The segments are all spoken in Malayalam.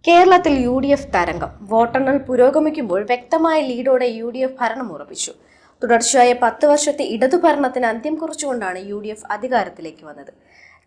കേരളത്തിൽ UDF തരംഗം. വോട്ടെണ്ണൽ പുരോഗമിക്കുമ്പോൾ വ്യക്തമായ ലീഡോടെ UDF ഭരണം ഉറപ്പിച്ചു. തുടർച്ചയായ 10 വർഷത്തെ ഇടതുഭരണത്തിന് അന്ത്യം കുറിച്ചുകൊണ്ടാണ് UDF അധികാരത്തിലേക്ക് വന്നത്.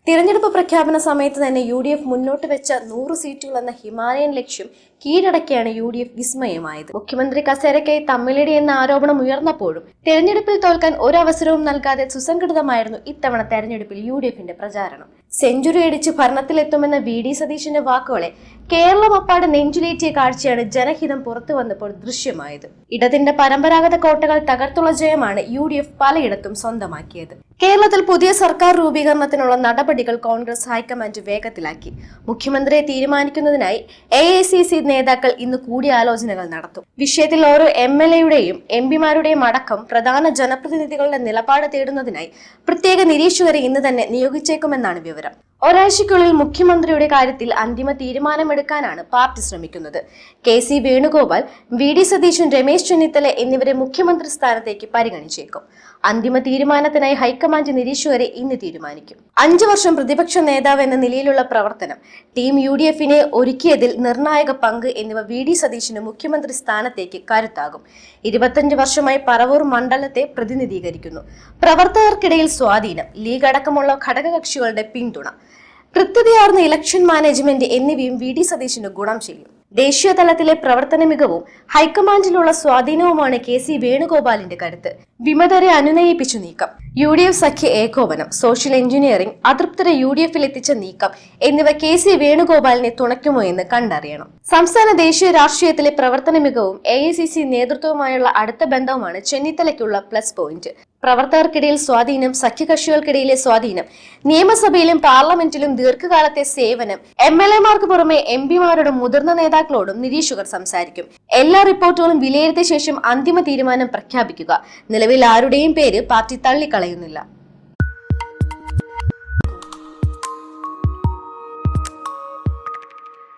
തിരഞ്ഞെടുപ്പ് പ്രഖ്യാപന സമയത്ത് തന്നെ UDF മുന്നോട്ട് വെച്ച 100 സീറ്റുകൾ എന്ന ഹിമാലയൻ ലക്ഷ്യം കീഴടക്കിയാണ് UDF വിസ്മയമായത്. മുഖ്യമന്ത്രി കസേരയ്ക്കായി തമ്മിലടി എന്ന ആരോപണം ഉയർന്നപ്പോഴും തെരഞ്ഞെടുപ്പിൽ തോൽക്കാൻ ഒരവസരവും നൽകാതെ സുസംഘടിതമായിരുന്നു ഇത്തവണ തെരഞ്ഞെടുപ്പിൽ UDFന്റെ പ്രചാരണം. സെഞ്ചുറി അടിച്ച് ഭരണത്തിലെത്തുമെന്ന VD സതീശന്റെ വാക്കുകളെ കേരളമപ്പാടെ നെഞ്ചിലേറ്റിയ കാഴ്ചയാണ് ജനഹിതം പുറത്തു വന്നപ്പോൾ ദൃശ്യമായത്. ഇടതിന്റെ പരമ്പരാഗത കോട്ടകൾ തകർത്തുള്ള ജയമാണ് UDF പലയിടത്തും സ്വന്തമാക്കിയത്. കേരളത്തിൽ പുതിയ സർക്കാർ രൂപീകരണത്തിനുള്ള നടപടികൾ കോൺഗ്രസ് ഹൈക്കമാൻഡ് വേഗത്തിലാക്കി. മുഖ്യമന്ത്രിയെ തീരുമാനിക്കുന്നതിനായി AICC നേതാക്കൾ ഇന്ന് കൂടിയാലോചനകൾ നടത്തും. വിഷയത്തിൽ ഓരോ MLAയുടെയും MP-മാരുടെയും അടക്കം പ്രധാന ജനപ്രതിനിധികളുടെ നിലപാട് തേടുന്നതിനായി പ്രത്യേക നിരീക്ഷകരെ ഇന്ന് തന്നെ നിയോഗിച്ചേക്കുമെന്നാണ് വിവരം. ഒരാഴ്ചയ്ക്കുള്ളിൽ മുഖ്യമന്ത്രിയുടെ കാര്യത്തിൽ അന്തിമ തീരുമാനമെടുക്കാനാണ് പാർട്ടി ശ്രമിക്കുന്നത്. KC വേണുഗോപാൽ, VD സതീശൻ, രമേശ് ചെന്നിത്തല എന്നിവരെ മുഖ്യമന്ത്രി സ്ഥാനത്തേക്ക് പരിഗണിച്ചേക്കും. അന്തിമ തീരുമാനത്തിനായി ഹൈക്കമാൻഡ് നിരീക്ഷകരെ ഇന്ന് തീരുമാനിക്കും. 5 വർഷം പ്രതിപക്ഷ നേതാവ് എന്ന നിലയിലുള്ള പ്രവർത്തനം, ടീം UDFനെ ഒരുക്കിയതിൽ നിർണായക പങ്ക് എന്നിവ VD സതീശന് മുഖ്യമന്ത്രി സ്ഥാനത്തേക്ക് കരുത്താകും. 25 വർഷമായി പറവൂർ മണ്ഡലത്തെ പ്രതിനിധീകരിക്കുന്നു. പ്രവർത്തകർക്കിടയിൽ സ്വാധീനം, ലീഗ് അടക്കമുള്ള ഘടകകക്ഷികളുടെ പിന്തുണ, കൃത്യതയാർന്ന ഇലക്ഷൻ മാനേജ്മെന്റ് എന്നിവയും VD സതീശന് ഗുണം ചെയ്യും. ദേശീയ തലത്തിലെ പ്രവർത്തന മികവും ഹൈക്കമാൻഡിലുള്ള സ്വാധീനവുമാണ് KC വേണുഗോപാലിന്റെ കരുത്ത്. വിമതരെ അനുനയിപ്പിച്ചു നീക്കം, UDF സഖ്യ ഏകോപനം, സോഷ്യൽ എഞ്ചിനീയറിംഗ്, അതൃപ്തരെ UDFൽ എത്തിച്ച നീക്കം എന്നിവ KC വേണുഗോപാലിനെ തുണയ്ക്കുമോ എന്ന് കണ്ടറിയണം. സംസ്ഥാന ദേശീയ രാഷ്ട്രീയത്തിലെ പ്രവർത്തന മികവും AICC നേതൃത്വവുമായുള്ള അടുത്ത ബന്ധവുമാണ് ചെന്നിത്തലയ്ക്കുള്ള പ്ലസ് പോയിന്റ്. പ്രവർത്തകർക്കിടയിൽ സ്വാധീനം, സഖ്യകക്ഷികൾക്കിടയിലെ സ്വാധീനം, നിയമസഭയിലും പാർലമെന്റിലും ദീർഘകാലത്തെ സേവനം, MLAമാർക്ക് പുറമെ MP-മാരോടും മുതിർന്ന നേതാക്കളോടും നിരീക്ഷകർ സംസാരിക്കും. എല്ലാ റിപ്പോർട്ടുകളും വിലയിരുത്തിയ ശേഷം അന്തിമ തീരുമാനം പ്രഖ്യാപിക്കുക. നിലവിൽ ആരുടെയും പേര് പാർട്ടി തള്ളിക്കളയുന്നില്ല.